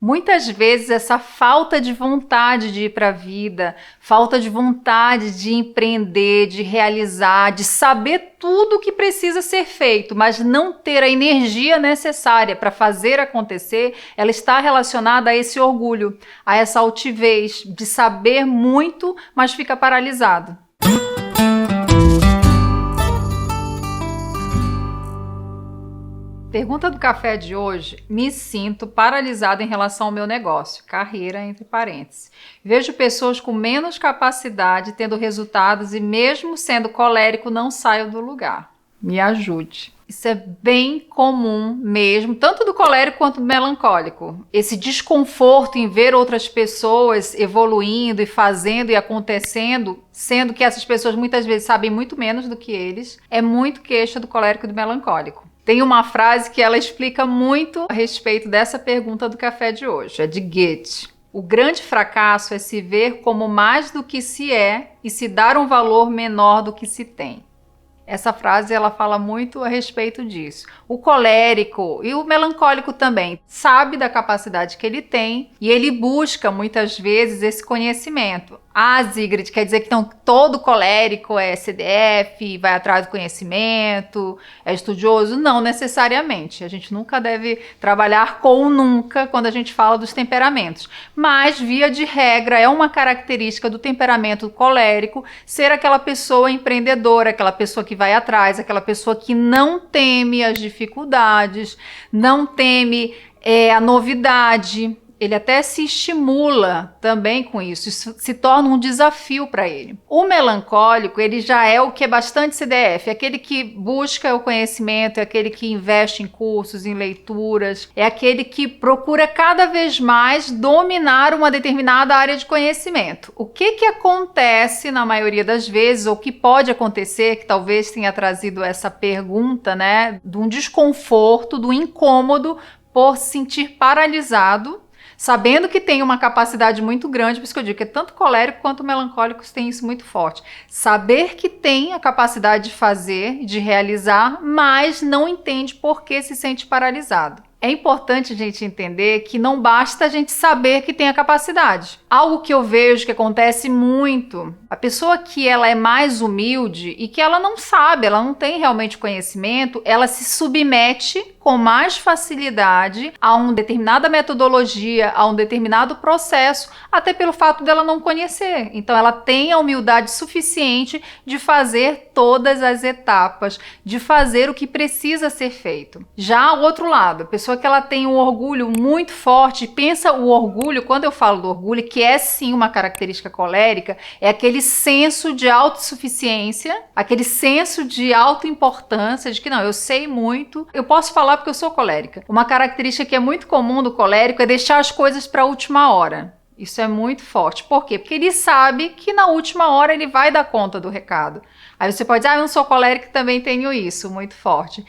Muitas vezes essa falta de vontade de ir para a vida, falta de vontade de empreender, de realizar, de saber tudo o que precisa ser feito, mas não ter a energia necessária para fazer acontecer, ela está relacionada a esse orgulho, a essa altivez de saber muito, mas fica paralisado. Pergunta do café de hoje: me sinto paralisada em relação ao meu negócio, carreira entre parênteses. Vejo pessoas com menos capacidade tendo resultados e mesmo sendo colérico não saio do lugar. Me ajude. Isso é bem comum mesmo, tanto do colérico quanto do melancólico. Esse desconforto em ver outras pessoas evoluindo e fazendo e acontecendo, sendo que essas pessoas muitas vezes sabem muito menos do que eles, é muito queixa do colérico e do melancólico. Tem uma frase que ela explica muito a respeito dessa pergunta do café de hoje, é de Goethe. O grande fracasso é se ver como mais do que se é e se dar um valor menor do que se tem. Essa frase ela fala muito a respeito disso. O colérico e o melancólico também sabe da capacidade que ele tem e ele busca muitas vezes esse conhecimento. Ah, Zigrid, quer dizer que então, todo colérico é CDF, vai atrás do conhecimento, é estudioso? Não necessariamente. A gente nunca deve trabalhar com nunca quando a gente fala dos temperamentos. Mas, via de regra, é uma característica do temperamento colérico ser aquela pessoa empreendedora, aquela pessoa que vai atrás, aquela pessoa que não teme as dificuldades, não teme a novidade. Ele até se estimula também com isso se torna um desafio para ele. O melancólico, ele já é o que é bastante CDF, é aquele que busca o conhecimento, é aquele que investe em cursos, em leituras, é aquele que procura cada vez mais dominar uma determinada área de conhecimento. O que acontece na maioria das vezes, ou que pode acontecer, que talvez tenha trazido essa pergunta, né, de um desconforto, do incômodo por se sentir paralisado, sabendo que tem uma capacidade muito grande, por isso que eu digo que tanto colérico quanto melancólicos têm isso muito forte. Saber que tem a capacidade de fazer, de realizar, mas não entende por que se sente paralisado. É importante a gente entender que não basta a gente saber que tem a capacidade. Algo que eu vejo que acontece muito, a pessoa que ela é mais humilde e que ela não sabe, ela não tem realmente conhecimento, ela se submete com mais facilidade a uma determinada metodologia, a um determinado processo, até pelo fato dela não conhecer. Então ela tem a humildade suficiente de fazer todas as etapas, de fazer o que precisa ser feito. Já o outro lado, a pessoa que ela tem um orgulho muito forte, pensa o orgulho, quando eu falo do orgulho, que é sim uma característica colérica, é aquele senso de autossuficiência, aquele senso de autoimportância, de que não, eu sei muito, eu posso falar porque eu sou colérica. Uma característica que é muito comum do colérico é deixar as coisas para a última hora. Isso é muito forte. Por quê? Porque ele sabe que na última hora ele vai dar conta do recado. Aí você pode dizer, eu não sou colérica e também tenho isso, muito forte.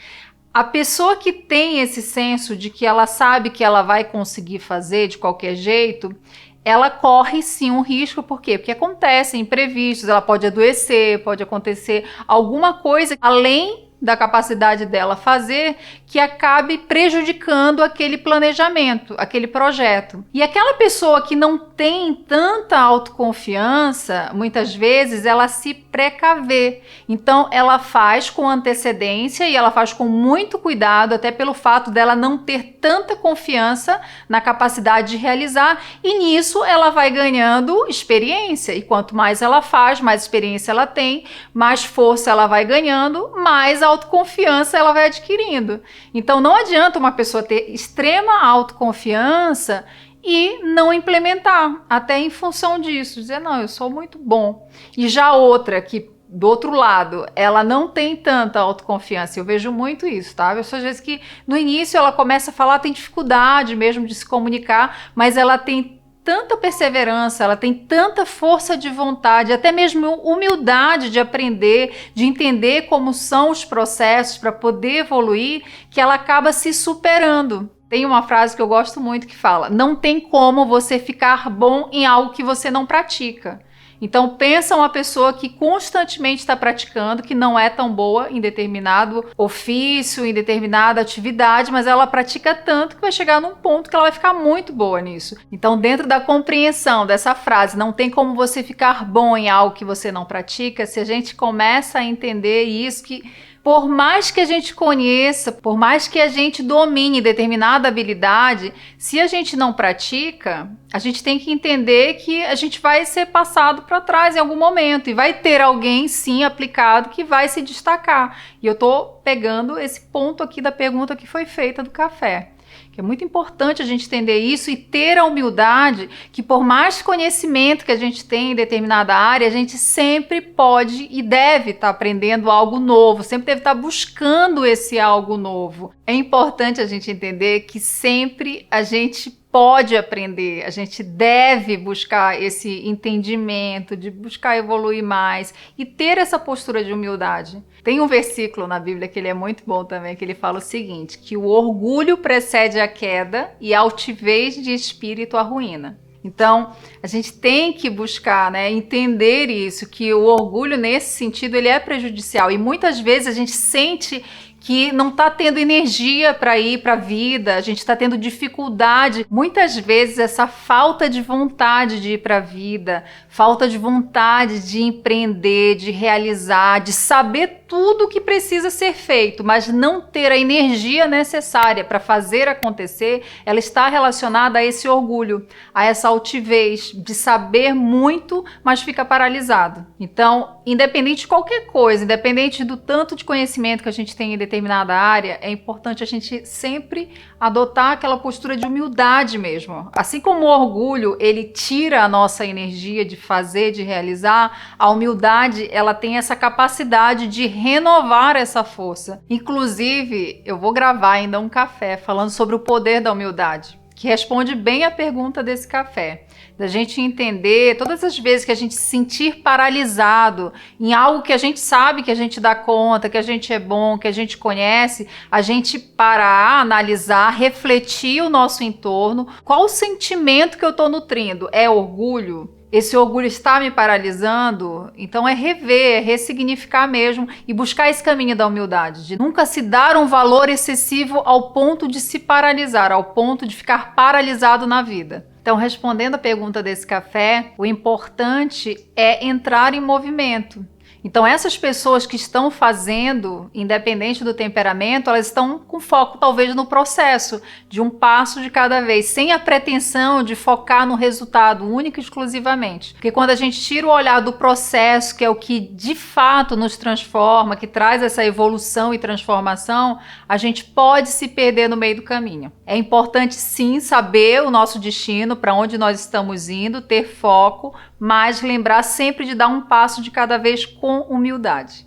A pessoa que tem esse senso de que ela sabe que ela vai conseguir fazer de qualquer jeito, ela corre sim um risco. Por quê? Porque acontecem imprevistos, ela pode adoecer, pode acontecer alguma coisa além da capacidade dela fazer que acabe prejudicando aquele planejamento, aquele projeto. E aquela pessoa que não tem tanta autoconfiança, muitas vezes ela se precavê. Então ela faz com antecedência e ela faz com muito cuidado, até pelo fato dela não ter tanta confiança na capacidade de realizar, e nisso ela vai ganhando experiência. E quanto mais ela faz, mais experiência ela tem, mais força ela vai ganhando, mais autoconfiança ela vai adquirindo. Então não adianta uma pessoa ter extrema autoconfiança e não implementar, até em função disso, dizer, não, eu sou muito bom. E já outra que, do outro lado, ela não tem tanta autoconfiança, eu vejo muito isso, tá? Às vezes que no início ela começa a falar, tem dificuldade mesmo de se comunicar, mas ela tem tanta perseverança, ela tem tanta força de vontade, até mesmo humildade de aprender, de entender como são os processos para poder evoluir, que ela acaba se superando. Tem uma frase que eu gosto muito que fala, não tem como você ficar bom em algo que você não pratica. Então pensa uma pessoa que constantemente está praticando, que não é tão boa em determinado ofício, em determinada atividade, mas ela pratica tanto que vai chegar num ponto que ela vai ficar muito boa nisso. Então, dentro da compreensão dessa frase, não tem como você ficar bom em algo que você não pratica, se a gente começa a entender isso, que por mais que a gente conheça, por mais que a gente domine determinada habilidade, se a gente não pratica, a gente tem que entender que a gente vai ser passado para trás em algum momento e vai ter alguém, sim, aplicado que vai se destacar. E eu estou pegando esse ponto aqui da pergunta que foi feita do café. Que é muito importante a gente entender isso e ter a humildade que, por mais conhecimento que a gente tem em determinada área, a gente sempre pode e deve estar aprendendo algo novo, sempre deve estar buscando esse algo novo. É importante a gente entender que sempre a gente pode aprender, a gente deve buscar esse entendimento, de buscar evoluir mais e ter essa postura de humildade. Tem um versículo na Bíblia que ele é muito bom também, que ele fala o seguinte, que o orgulho precede a queda e a altivez de espírito a ruína. Então, a gente tem que buscar, entender isso, que o orgulho nesse sentido ele é prejudicial e muitas vezes a gente sente que não está tendo energia para ir para a vida, a gente está tendo dificuldade. Muitas vezes essa falta de vontade de ir para a vida, falta de vontade de empreender, de realizar, de saber tudo o que precisa ser feito, mas não ter a energia necessária para fazer acontecer, ela está relacionada a esse orgulho, a essa altivez de saber muito, mas fica paralisado. Então, independente de qualquer coisa, independente do tanto de conhecimento que a gente tem em determinada área, é importante a gente sempre adotar aquela postura de humildade mesmo. Assim como o orgulho, ele tira a nossa energia de fazer, de realizar, a humildade, ela tem essa capacidade de renovar essa força. Inclusive, eu vou gravar ainda um café falando sobre o poder da humildade, que responde bem a pergunta desse café. Da gente entender, todas as vezes que a gente se sentir paralisado em algo que a gente sabe que a gente dá conta, que a gente é bom, que a gente conhece, a gente parar, analisar, refletir o nosso entorno. Qual o sentimento que eu estou nutrindo? É orgulho? Esse orgulho está me paralisando? Então é rever, é ressignificar mesmo e buscar esse caminho da humildade, de nunca se dar um valor excessivo ao ponto de se paralisar, ao ponto de ficar paralisado na vida. Então, respondendo a pergunta desse café, o importante é entrar em movimento. Então, essas pessoas que estão fazendo, independente do temperamento, elas estão com foco talvez no processo, de um passo de cada vez, sem a pretensão de focar no resultado único e exclusivamente. Porque quando a gente tira o olhar do processo, que é o que de fato nos transforma, que traz essa evolução e transformação, a gente pode se perder no meio do caminho. É importante sim saber o nosso destino, para onde nós estamos indo, ter foco, mas lembrar sempre de dar um passo de cada vez com humildade.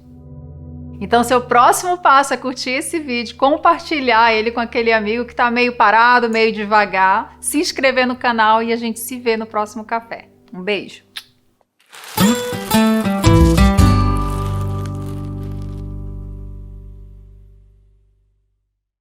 Então, seu próximo passo é curtir esse vídeo, compartilhar ele com aquele amigo que está meio parado, meio devagar, se inscrever no canal e a gente se vê no próximo café. Um beijo!